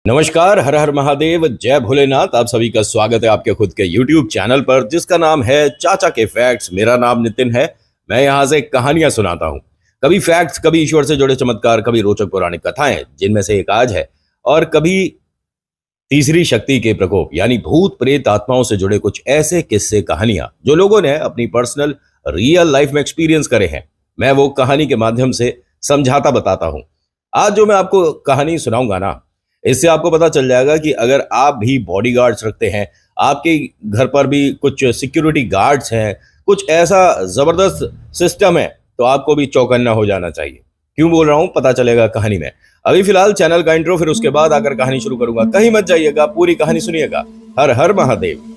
नमस्कार, हर हर महादेव, जय भोलेनाथ। आप सभी का स्वागत है आपके खुद के YouTube चैनल पर जिसका नाम है चाचा के फैक्ट्स। मेरा नाम नितिन है। मैं यहाँ से कहानियां सुनाता हूँ, कभी फैक्ट्स, कभी ईश्वर से जुड़े चमत्कार, कभी रोचक पौराणिक कथाएं जिनमें से एक आज है, और कभी तीसरी शक्ति के प्रकोप यानी भूत प्रेत आत्माओं से जुड़े कुछ ऐसे किस्से कहानियां जो लोगों ने अपनी पर्सनल रियल लाइफ में एक्सपीरियंस करे हैं। मैं वो कहानी के माध्यम से समझाता बताता हूँ। आज जो मैं आपको कहानी सुनाऊंगा ना, इससे आपको पता चल जाएगा कि अगर आप भी बॉडीगार्ड्स रखते हैं, आपके घर पर भी कुछ सिक्योरिटी गार्ड्स हैं, कुछ ऐसा जबरदस्त सिस्टम है, तो आपको भी चौकन्ना हो जाना चाहिए। क्यों बोल रहा हूं पता चलेगा कहानी में। अभी फिलहाल चैनल का इंट्रो, फिर उसके बाद आकर कहानी शुरू करूंगा। कहीं मत जाइएगा, पूरी कहानी सुनिएगा। हर हर महादेव।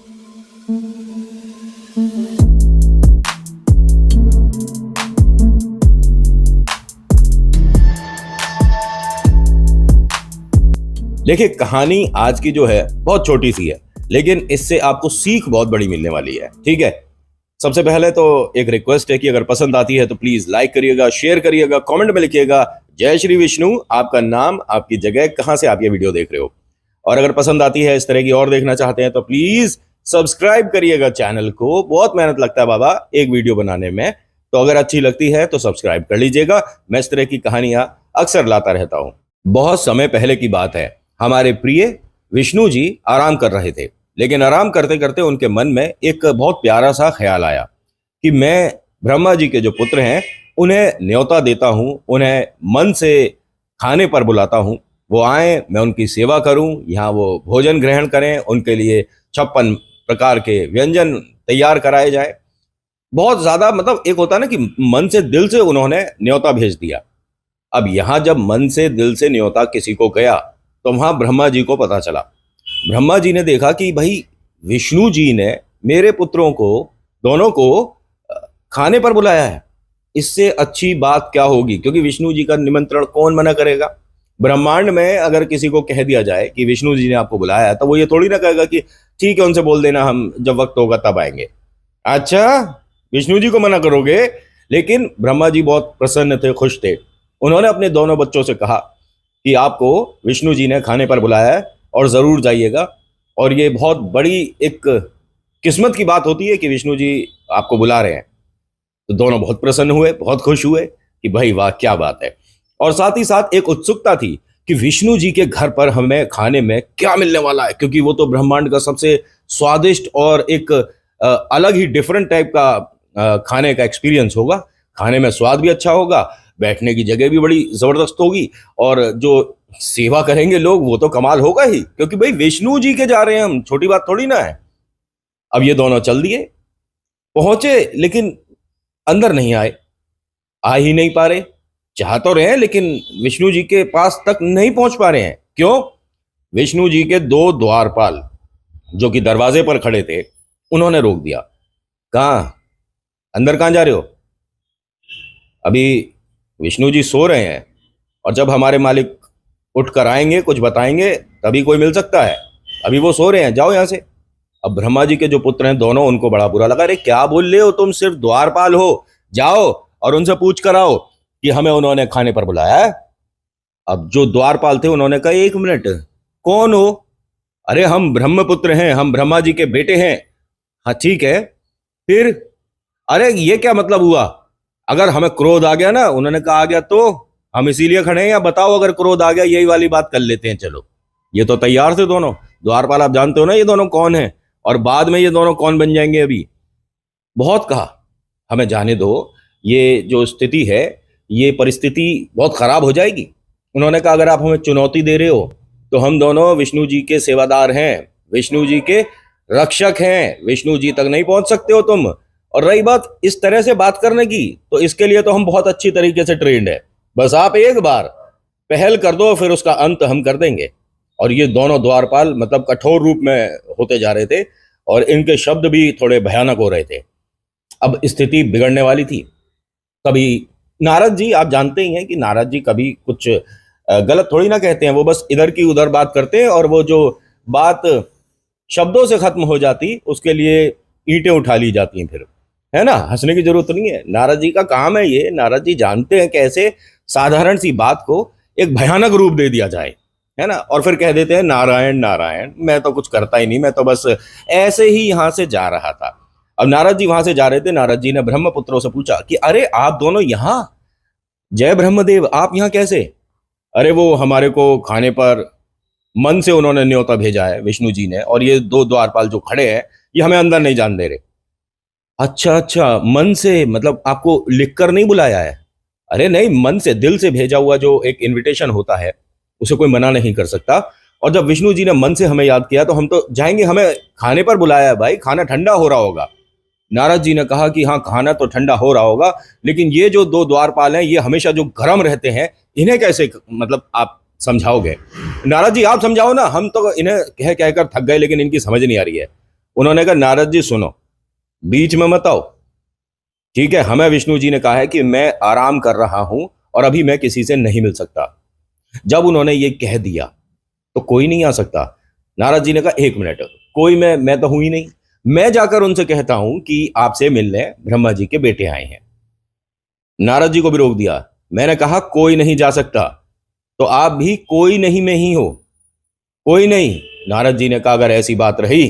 देखिए, कहानी आज की जो है बहुत छोटी सी है, लेकिन इससे आपको सीख बहुत बड़ी मिलने वाली है। ठीक है, सबसे पहले तो एक रिक्वेस्ट है कि अगर पसंद आती है तो प्लीज लाइक करिएगा, शेयर करिएगा, कमेंट में लिखिएगा जय श्री विष्णु, आपका नाम, आपकी जगह, कहां से आप ये वीडियो देख रहे हो। और अगर पसंद आती है, इस तरह की और देखना चाहते हैं, तो प्लीज सब्सक्राइब करिएगा चैनल को। बहुत मेहनत लगता है बाबा एक वीडियो बनाने में, तो अगर अच्छी लगती है तो सब्सक्राइब कर लीजिएगा। मैं इस तरह की कहानियां अक्सर लाता रहता हूं। बहुत समय पहले की बात है, हमारे प्रिय विष्णु जी आराम कर रहे थे, लेकिन आराम करते करते उनके मन में एक बहुत प्यारा सा ख्याल आया कि मैं ब्रह्मा जी के जो पुत्र हैं उन्हें न्योता देता हूं, उन्हें मन से खाने पर बुलाता हूं, वो आए, मैं उनकी सेवा करूं, यहाँ वो भोजन ग्रहण करें, उनके लिए 56 प्रकार के व्यंजन तैयार कराए जाए। बहुत ज्यादा, मतलब एक होता है ना कि मन से दिल से उन्होंने न्योता भेज दिया। अब यहां जब मन से दिल से न्योता किसी को गया तो वहां ब्रह्मा जी को पता चला। ब्रह्मा जी ने देखा कि भाई विष्णु जी ने मेरे पुत्रों को दोनों को खाने पर बुलाया है, इससे अच्छी बात क्या होगी, क्योंकि विष्णु जी का निमंत्रण कौन मना करेगा। ब्रह्मांड में अगर किसी को कह दिया जाए कि विष्णु जी ने आपको बुलाया है, तो वो ये थोड़ी ना कहेगा कि ठीक है उनसे बोल देना, हम जब वक्त होगा तब आएंगे। अच्छा, विष्णु जी को मना करोगे। लेकिन ब्रह्मा जी बहुत प्रसन्न थे, खुश थे। उन्होंने अपने दोनों बच्चों से कहा कि आपको विष्णु जी ने खाने पर बुलाया है और जरूर जाइएगा, और ये बहुत बड़ी एक किस्मत की बात होती है कि विष्णु जी आपको बुला रहे हैं। तो दोनों बहुत प्रसन्न हुए, बहुत खुश हुए कि भाई वाह क्या बात है। और साथ ही साथ एक उत्सुकता थी कि विष्णु जी के घर पर हमें खाने में क्या मिलने वाला है, क्योंकि वो तो ब्रह्मांड का सबसे स्वादिष्ट और एक अलग ही डिफरेंट टाइप का खाने का एक्सपीरियंस होगा। खाने में स्वाद भी अच्छा होगा, बैठने की जगह भी बड़ी जबरदस्त होगी, और जो सेवा करेंगे लोग वो तो कमाल होगा ही, क्योंकि भाई विष्णु जी के जा रहे हैं हम, छोटी बात थोड़ी ना है। अब ये दोनों चल दिए, पहुंचे, लेकिन अंदर नहीं आए, आ ही नहीं पा रहे। चाह तो रहे हैं लेकिन विष्णु जी के पास तक नहीं पहुंच पा रहे हैं। क्यों? विष्णु जी के दो द्वारपाल जो कि दरवाजे पर खड़े थे, उन्होंने रोक दिया। कहां अंदर, कहां जा रहे हो? अभी विष्णु जी सो रहे हैं, और जब हमारे मालिक उठकर आएंगे, कुछ बताएंगे, तभी कोई मिल सकता है। अभी वो सो रहे हैं, जाओ यहां से। अब ब्रह्मा जी के जो पुत्र हैं दोनों, उनको बड़ा बुरा लगा। अरे क्या बोल रहे हो तुम, सिर्फ द्वारपाल हो, जाओ और उनसे पूछ कर आओ कि हमें उन्होंने खाने पर बुलाया है। अब जो द्वारपाल थे उन्होंने कहा, एक मिनट, कौन हो? अरे हम ब्रह्मपुत्र हैं, हम ब्रह्मा जी के बेटे हैं। हाँ ठीक है, फिर? अरे ये क्या मतलब हुआ? अगर हमें क्रोध आ गया ना, उन्होंने कहा आ गया, तो हम इसीलिए खड़े हैं, या बताओ अगर क्रोध आ गया, यही वाली बात कर लेते हैं। चलो, ये तो तैयार थे दोनों द्वारपाल। आप जानते हो ना ये दोनों कौन हैं, और बाद में ये दोनों कौन बन जाएंगे। अभी बहुत कहा, हमें जाने दो, ये जो स्थिति है, ये परिस्थिति बहुत खराब हो जाएगी। उन्होंने कहा अगर आप हमें चुनौती दे रहे हो तो हम दोनों विष्णु जी के सेवादार हैं, विष्णु जी के रक्षक हैं, विष्णु जी तक नहीं पहुंच सकते हो तुम। और रही बात इस तरह से बात करने की, तो इसके लिए तो हम बहुत अच्छी तरीके से ट्रेंड है। बस आप एक बार पहल कर दो, फिर उसका अंत हम कर देंगे। और ये दोनों द्वारपाल मतलब कठोर रूप में होते जा रहे थे, और इनके शब्द भी थोड़े भयानक हो रहे थे। अब स्थिति बिगड़ने वाली थी। कभी नारद जी, आप जानते ही हैं कि नारद जी कभी कुछ गलत थोड़ी ना कहते हैं, वो बस इधर की उधर बात करते हैं, और वो जो बात शब्दों से खत्म हो जाती उसके लिए ईंटें उठा ली जाती हैं। फिर है ना, हंसने की जरूरत नहीं है, नारद जी का काम है ये। नारद जी जानते हैं कैसे साधारण सी बात को एक भयानक रूप दे दिया जाए, है ना, और फिर कह देते हैं नारायण नारायण, मैं तो कुछ करता ही नहीं, मैं तो बस ऐसे ही यहां से जा रहा था। अब नारद जी वहां से जा रहे थे, नारद जी ने ब्रह्मपुत्रों से पूछा कि अरे आप दोनों यहाँ, जय ब्रह्मदेव, आप यहाँ कैसे? अरे वो हमारे को खाने पर मन से उन्होंने न्योता भेजा है विष्णु जी ने, और ये दो द्वारपाल जो खड़े हैं ये हमें अंदर नहीं जान दे रहे। अच्छा अच्छा, मन से मतलब आपको लिखकर नहीं बुलाया है? अरे नहीं, मन से, दिल से भेजा हुआ जो एक इनविटेशन होता है उसे कोई मना नहीं कर सकता। और जब विष्णु जी ने मन से हमें याद किया तो हम तो जाएंगे, हमें खाने पर बुलाया है भाई, खाना ठंडा हो रहा होगा। नारद जी ने कहा कि हाँ खाना तो ठंडा हो रहा होगा, लेकिन ये जो दो द्वारपाल हैं ये हमेशा जो गर्म रहते हैं, इन्हें कैसे मतलब आप समझाओगे? नारद जी आप समझाओ ना, हम तो इन्हें कह कहकर थक गए लेकिन इनकी समझ नहीं आ रही है। उन्होंने कहा नारद जी सुनो, बीच में मत आओ, ठीक है? हमें विष्णु जी ने कहा है कि मैं आराम कर रहा हूं और अभी मैं किसी से नहीं मिल सकता। जब उन्होंने ये कह दिया तो कोई नहीं आ सकता। नारद जी ने कहा एक मिनट, कोई मैं तो हूं ही नहीं, मैं जाकर उनसे कहता हूं कि आपसे मिलने ब्रह्मा जी के बेटे आए हैं। नारद जी को भी रोक दिया। मैंने कहा कोई नहीं जा सकता, तो आप भी कोई नहीं में ही हो, कोई नहीं। नारद जी ने कहा अगर ऐसी बात रही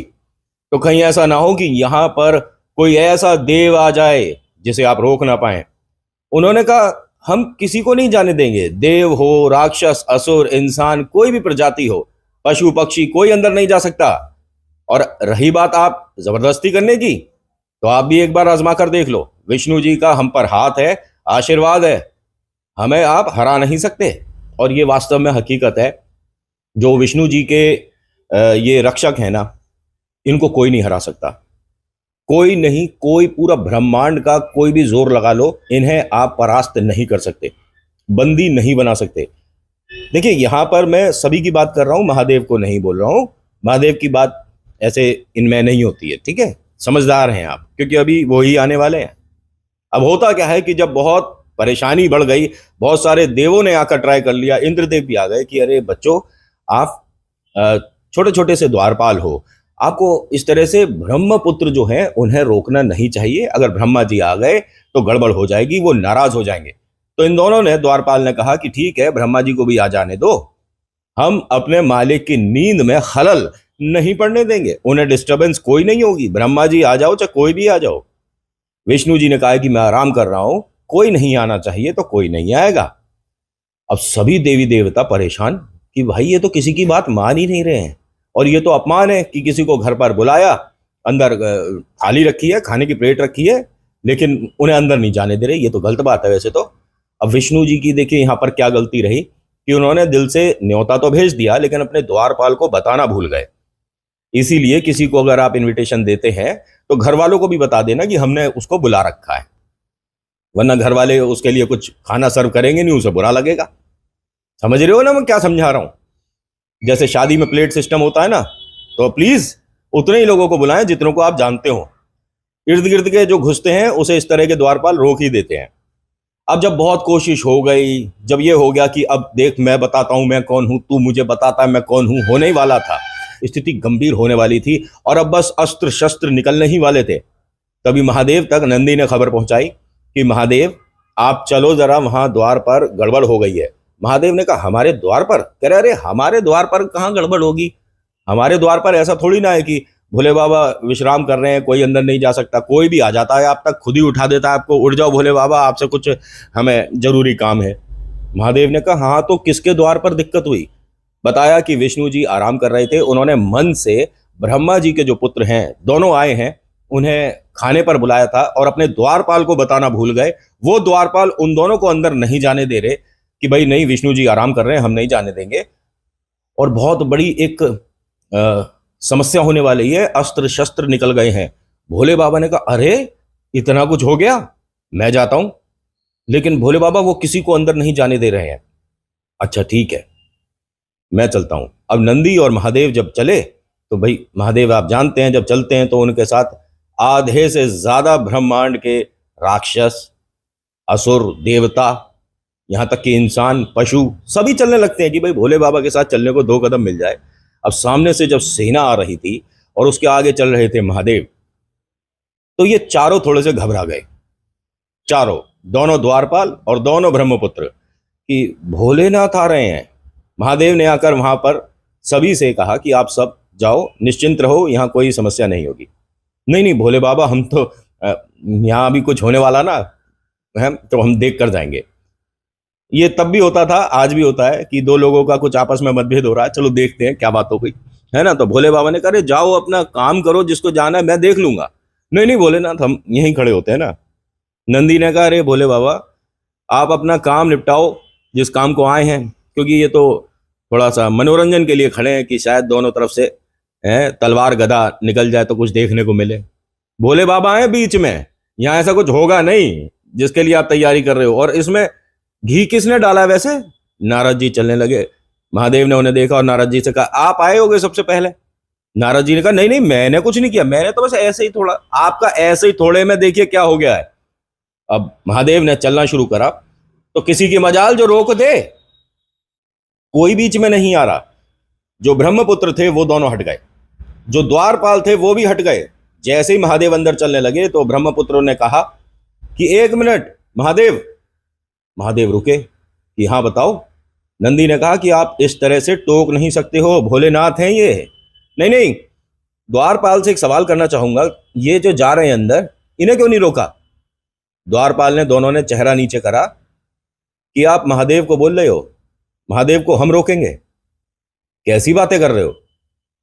तो कहीं ऐसा ना हो कि यहां पर कोई ऐसा देव आ जाए जिसे आप रोक ना पाए। उन्होंने कहा हम किसी को नहीं जाने देंगे, देव हो, राक्षस, असुर, इंसान, कोई भी प्रजाति हो, पशु पक्षी, कोई अंदर नहीं जा सकता। और रही बात आप जबरदस्ती करने की, तो आप भी एक बार आजमा कर देख लो, विष्णु जी का हम पर हाथ है, आशीर्वाद है, हमें आप हरा नहीं सकते। और ये वास्तव में हकीकत है, जो विष्णु जी के ये रक्षक है ना, इनको कोई नहीं हरा सकता, कोई नहीं, कोई, पूरा ब्रह्मांड का कोई भी जोर लगा लो, इन्हें आप परास्त नहीं कर सकते, बंदी नहीं बना सकते। देखिए यहां पर मैं सभी की बात कर रहा हूं, महादेव को नहीं बोल रहा हूं। महादेव की बात ऐसे इनमें नहीं होती है, ठीक है? समझदार हैं आप, क्योंकि अभी वो ही आने वाले हैं। अब होता क्या है कि जब बहुत परेशानी बढ़ गई, बहुत सारे देवों ने आकर ट्राई कर लिया, इंद्रदेव भी आ गए कि अरे बच्चों, आप छोटे छोटे से द्वारपाल हो, आपको इस तरह से ब्रह्मपुत्र जो हैं उन्हें रोकना नहीं चाहिए, अगर ब्रह्मा जी आ गए तो गड़बड़ हो जाएगी, वो नाराज हो जाएंगे। तो इन दोनों ने, द्वारपाल ने कहा कि ठीक है, ब्रह्मा जी को भी आ जाने दो, हम अपने मालिक की नींद में खलल नहीं पड़ने देंगे, उन्हें डिस्टरबेंस कोई नहीं होगी, ब्रह्मा जी आ जाओ चाहे कोई भी आ जाओ। विष्णु जी ने कहा कि मैं आराम कर रहा हूं, कोई नहीं आना चाहिए तो कोई नहीं आएगा। अब सभी देवी देवता परेशान कि भाई ये तो किसी की बात मान ही नहीं रहे हैं, और ये तो अपमान है कि किसी को घर पर बुलाया, अंदर थाली रखी है, खाने की प्लेट रखी है, लेकिन उन्हें अंदर नहीं जाने दे रहे, ये तो गलत बात है वैसे तो। अब विष्णु जी की देखिए यहाँ पर क्या गलती रही कि उन्होंने दिल से न्योता तो भेज दिया लेकिन अपने द्वारपाल को बताना भूल गए। इसीलिए किसी को अगर आप इनविटेशन देते हैं तो घर वालों को भी बता देना कि हमने उसको बुला रखा है, वरना घर वाले उसके लिए कुछ खाना सर्व करेंगे नहीं, उसे बुरा लगेगा। समझ रहे हो ना मैं क्या समझा रहा हूं? जैसे शादी में प्लेट सिस्टम होता है ना, तो प्लीज उतने ही लोगों को बुलाएं जितनों को आप जानते हो, इर्द गिर्द के जो घुसते हैं उसे इस तरह के द्वारपाल रोक ही देते हैं। अब जब बहुत कोशिश हो गई, जब ये हो गया कि अब देख मैं बताता हूं मैं कौन हूं, तू मुझे बताता है मैं कौन हूं, होने ही वाला था, स्थिति गंभीर होने वाली थी और अब बस अस्त्र शस्त्र निकलने ही वाले थे, तभी महादेव तक नंदी ने खबर पहुंचाई कि महादेव आप चलो जरा, वहां द्वार पर गड़बड़ हो गई है। महादेव ने कहा हमारे द्वार पर? कह रहे अरे हमारे द्वार पर कहाँ गड़बड़ होगी, हमारे द्वार पर ऐसा थोड़ी ना है कि भोले बाबा विश्राम कर रहे हैं, कोई अंदर नहीं जा सकता, कोई भी आ जाता है आप तक, खुद ही उठा देता है आपको, उठ जाओ भोले बाबा आपसे कुछ हमें जरूरी काम है। महादेव ने कहा हाँ तो किसके द्वार पर दिक्कत हुई? बताया कि विष्णु जी आराम कर रहे थे, उन्होंने मन से ब्रह्मा जी के जो पुत्र हैं दोनों आए हैं उन्हें खाने पर बुलाया था और अपने द्वारपाल को बताना भूल गए। वो द्वारपाल उन दोनों को अंदर नहीं जाने दे रहे कि भाई नहीं, विष्णु जी आराम कर रहे हैं, हम नहीं जाने देंगे। और बहुत बड़ी एक समस्या होने वाली है, अस्त्र शस्त्र निकल गए हैं। भोले बाबा ने कहा अरे इतना कुछ हो गया, मैं जाता हूं। लेकिन भोले बाबा वो किसी को अंदर नहीं जाने दे रहे हैं। अच्छा ठीक है, मैं चलता हूं। अब नंदी और महादेव जब चले तो भाई महादेव आप जानते हैं जब चलते हैं तो उनके साथ आधे से ज्यादा ब्रह्मांड के राक्षस, असुर, देवता, यहां तक कि इंसान, पशु सभी चलने लगते हैं कि भाई भोले बाबा के साथ चलने को 2 कदम मिल जाए। अब सामने से जब सेना आ रही थी और उसके आगे चल रहे थे महादेव, तो ये चारों थोड़े से घबरा गए, चारों, दोनों द्वारपाल और दोनों ब्रह्मपुत्र, कि भोलेनाथ आ रहे हैं। महादेव ने आकर वहां पर सभी से कहा कि आप सब जाओ, निश्चिंत रहो, यहाँ कोई समस्या नहीं होगी। नहीं नहीं भोले बाबा, हम तो यहाँ अभी कुछ होने वाला ना है, तो हम देख कर जाएंगे। ये तब भी होता था, आज भी होता है कि दो लोगों का कुछ आपस में मतभेद हो रहा है, चलो देखते हैं क्या बात हो गई, है ना। तो भोले बाबा ने कहा अरे जाओ अपना काम करो, जिसको जाना है मैं देख लूंगा। नहीं नहीं भोलेनाथ, हम यहीं खड़े होते हैं ना। नंदी ने कहा अरे भोले बाबा, आप अपना काम निपटाओ, जिस काम को आए हैं, क्योंकि ये तो थोड़ा सा मनोरंजन के लिए खड़े हैं कि शायद दोनों तरफ से तलवार गदा निकल जाए तो कुछ देखने को मिले। भोले बाबा हैं बीच में, यहाँ ऐसा कुछ होगा नहीं जिसके लिए आप तैयारी कर रहे हो। और इसमें घी किसने डाला है वैसे? नारद जी चलने लगे। महादेव ने उन्हें देखा और नारद जी से कहा आप आए होगे सबसे पहले। नारद जी ने कहा नहीं नहीं मैंने कुछ नहीं किया, मैंने तो बस ऐसे ही थोड़ा, आपका ऐसे ही थोड़े में देखिए क्या हो गया है। अब महादेव ने चलना शुरू करा तो किसी की मजाल जो रोक दे, कोई बीच में नहीं आ रहा। जो ब्रह्मपुत्र थे वो दोनों हट गए, जो द्वारपाल थे वो भी हट गए। जैसे ही महादेव अंदर चलने लगे तो ब्रह्मपुत्रों ने कहा कि एक मिनट महादेव। महादेव रुके कि हाँ बताओ। नंदी ने कहा कि आप इस तरह से टोक नहीं सकते हो, भोलेनाथ हैं ये। नहीं नहीं, द्वारपाल से एक सवाल करना चाहूंगा, ये जो जा रहे हैं अंदर, इन्हें क्यों नहीं रोका? द्वारपाल ने, दोनों ने चेहरा नीचे करा कि आप महादेव को बोल रहे हो, महादेव को हम रोकेंगे? कैसी बातें कर रहे हो?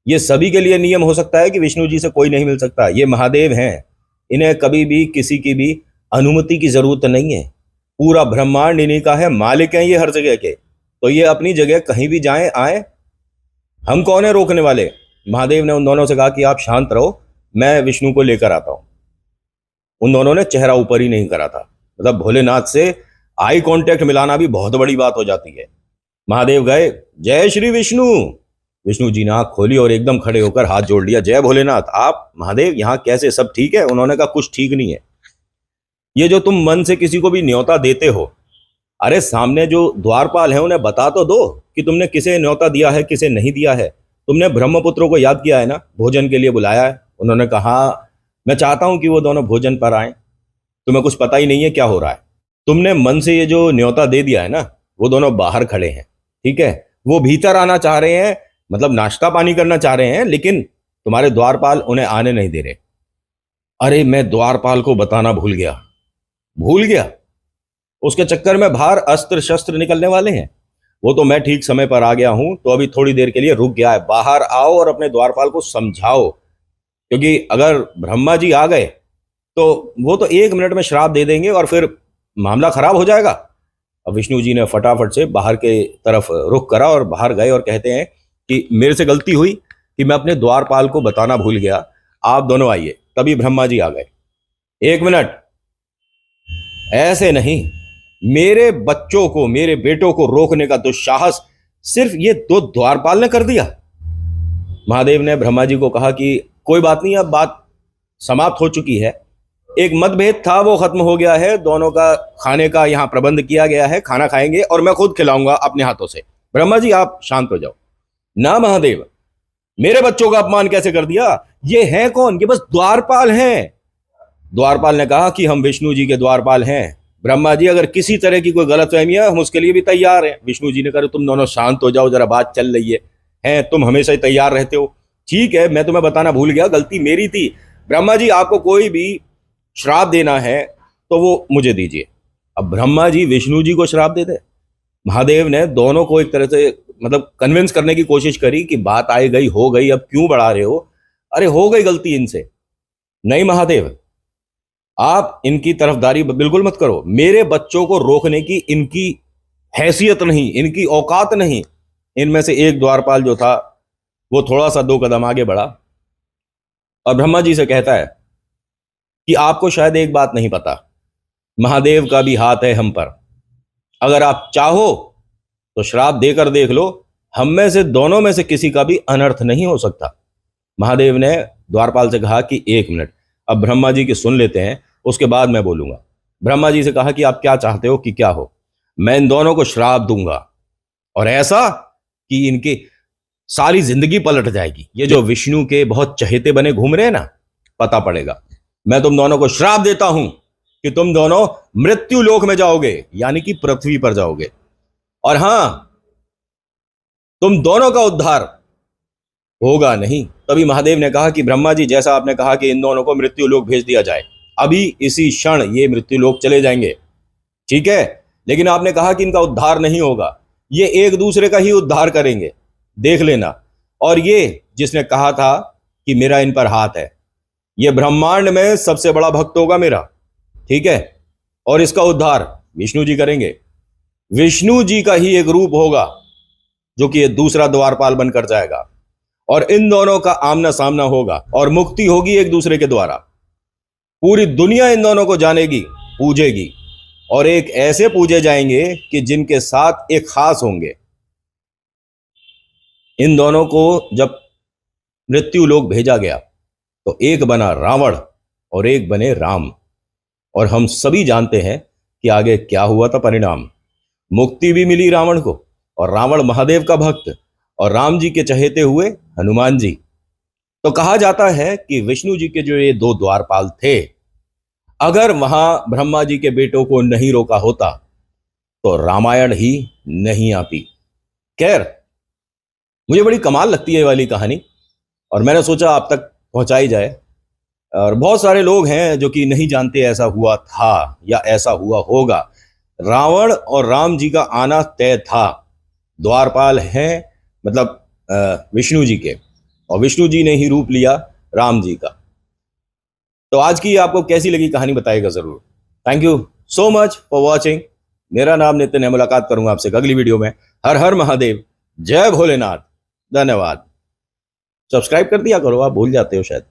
ये सभी के लिए नियम हो सकता है कि विष्णु जी से कोई नहीं मिल सकता। ये महादेव हैं, इन्हें कभी भी किसी की भी अनुमति की जरूरत नहीं है। पूरा ब्रह्मांड इन्हीं का है, मालिक हैं ये हर जगह के, तो ये अपनी जगह कहीं भी जाएं आए, हम कौन है रोकने वाले? महादेव ने उन दोनों से कहा कि आप शांत रहो, मैं विष्णु को लेकर आता हूं। उन दोनों ने चेहरा ऊपर ही नहीं करा था। मतलब भोलेनाथ से आई कांटेक्ट मिलाना भी बहुत बड़ी बात हो जाती है। महादेव गए, जय श्री विष्णु। विष्णु जी ने आंख खोली और एकदम खड़े होकर हाथ जोड़ लिया, जय भोलेनाथ। आप महादेव यहाँ कैसे, सब ठीक है? उन्होंने कहा कुछ ठीक नहीं है। ये जो तुम मन से किसी को भी न्योता देते हो, अरे सामने जो द्वारपाल है उन्हें बता तो दो कि तुमने किसे न्योता दिया है, किसे नहीं दिया है। तुमने ब्रह्मपुत्रों को याद किया है ना, भोजन के लिए बुलाया है। उन्होंने कहा मैं चाहता हूं कि वो दोनों भोजन पर आए, तुम्हें कुछ पता ही नहीं है क्या हो रहा है। तुमने मन से ये जो न्योता दे दिया है ना, वो दोनों बाहर खड़े हैं, ठीक है, वो भीतर आना चाह रहे हैं, मतलब नाश्ता पानी करना चाह रहे हैं, लेकिन तुम्हारे द्वारपाल उन्हें आने नहीं दे रहे। अरे मैं द्वारपाल को बताना भूल गया, उसके चक्कर में बाहर अस्त्र शस्त्र निकलने वाले हैं। वो तो मैं ठीक समय पर आ गया हूं, तो अभी थोड़ी देर के लिए रुक गया है। बाहर आओ और अपने द्वारपाल को समझाओ, क्योंकि अगर ब्रह्मा जी आ गए तो वो तो 1 मिनट में श्राप दे देंगे और फिर मामला खराब हो जाएगा। अब विष्णु जी ने फटाफट से बाहर के तरफ रुख करा और बाहर गए और कहते हैं कि मेरे से गलती हुई कि मैं अपने द्वारपाल को बताना भूल गया, आप दोनों आइए। तभी ब्रह्मा जी आ गए। 1 मिनट, ऐसे नहीं, मेरे बच्चों को, मेरे बेटों को रोकने का दुस्साहस सिर्फ ये 2 द्वारपाल ने कर दिया। महादेव ने ब्रह्मा जी को कहा कि कोई बात नहीं, अब बात समाप्त हो चुकी है। एक मतभेद था वो खत्म हो गया है, दोनों का खाने का यहाँ प्रबंध किया गया है, खाना खाएंगे और मैं खुद खिलाऊंगा अपने हाथों से। ब्रह्मा जी आप शांत हो जाओ। ना महादेव, मेरे बच्चों का अपमान कैसे कर दिया? ये हैं कौन? ये बस द्वारपाल हैं। द्वारपाल ने कहा कि हम विष्णु जी के द्वारपाल हैं। ब्रह्मा जी अगर किसी तरह की कोई गलतफहमी है हम उसके लिए भी तैयार हैं। विष्णु जी ने कहा तुम दोनों शांत हो जाओ, जरा बात चल रही है तुम हमेशा ही तैयार रहते हो। ठीक है, मैं तुम्हें बताना भूल गया, गलती मेरी थी। ब्रह्मा जी आपको कोई भी श्राप देना है तो वो मुझे दीजिए। अब ब्रह्मा जी विष्णु जी को श्राप दे दे। महादेव ने दोनों को एक तरह से मतलब कन्विंस करने की कोशिश करी कि बात आई गई हो गई, अब क्यों बढ़ा रहे हो, अरे हो गई गलती इनसे। नहीं महादेव, आप इनकी तरफदारी बिल्कुल मत करो। मेरे बच्चों को रोकने की इनकी हैसियत नहीं, इनकी औकात नहीं। इनमें से एक द्वारपाल जो था वो थोड़ा सा 2 कदम आगे बढ़ा और ब्रह्मा जी से कहता है कि आपको शायद एक बात नहीं पता, महादेव का भी हाथ है हम पर। अगर आप चाहो तो श्राप देकर देख लो, हम में से दोनों में से किसी का भी अनर्थ नहीं हो सकता। महादेव ने द्वारपाल से कहा कि 1 मिनट, अब ब्रह्मा जी की सुन लेते हैं, उसके बाद मैं बोलूंगा। ब्रह्मा जी से कहा कि आप क्या चाहते हो कि क्या हो? मैं इन दोनों को श्राप दूंगा और ऐसा कि इनकी सारी जिंदगी पलट जाएगी। ये जो विष्णु के बहुत चहेते बने घूम रहे हैं ना, पता पड़ेगा। मैं तुम दोनों को श्राप देता हूं कि तुम दोनों मृत्यु लोक में जाओगे, यानी कि पृथ्वी पर जाओगे। और हां, तुम दोनों का उद्धार होगा नहीं। तभी महादेव ने कहा कि ब्रह्मा जी, जैसा आपने कहा कि इन दोनों को मृत्यु लोक भेज दिया जाए, अभी इसी क्षण ये मृत्यु लोक चले जाएंगे, ठीक है, लेकिन आपने कहा कि इनका उद्धार नहीं होगा, ये एक दूसरे का ही उद्धार करेंगे, देख लेना। और ये जिसने कहा था कि मेरा इन पर हाथ है, ये ब्रह्मांड में सबसे बड़ा भक्त होगा मेरा, ठीक है, और इसका उद्धार विष्णु जी करेंगे। विष्णु जी का ही एक रूप होगा जो कि ये दूसरा द्वारपाल बनकर जाएगा, और इन दोनों का आमना सामना होगा और मुक्ति होगी एक दूसरे के द्वारा। पूरी दुनिया इन दोनों को जानेगी, पूजेगी, और एक ऐसे पूजे जाएंगे कि जिनके साथ एक खास होंगे। इन दोनों को जब मृत्यु लोक भेजा गया तो एक बना रावण और एक बने राम, और हम सभी जानते हैं कि आगे क्या हुआ था परिणाम। मुक्ति भी मिली रावण को, और रावण महादेव का भक्त और राम जी के चहेते हुए हनुमान जी। तो कहा जाता है कि विष्णु जी के जो ये दो द्वारपाल थे, अगर वहां ब्रह्मा जी के बेटों को नहीं रोका होता तो रामायण ही नहीं आती। खैर, मुझे बड़ी कमाल लगती है ये वाली कहानी, और मैंने सोचा आप तक पहुंचाई जाए। और बहुत सारे लोग हैं जो कि नहीं जानते ऐसा हुआ था या ऐसा हुआ होगा। रावण और राम जी का आना तय था। द्वारपाल हैं मतलब विष्णु जी के, और विष्णु जी ने ही रूप लिया राम जी का। तो आज की आपको कैसी लगी कहानी बताइएगा जरूर। Thank you so much for watching. मेरा नाम नितिन है, मुलाकात करूंगा आपसे अगली वीडियो में। हर हर महादेव, जय भोलेनाथ, धन्यवाद। सब्सक्राइब कर दिया करो, आप भूल जाते हो शायद।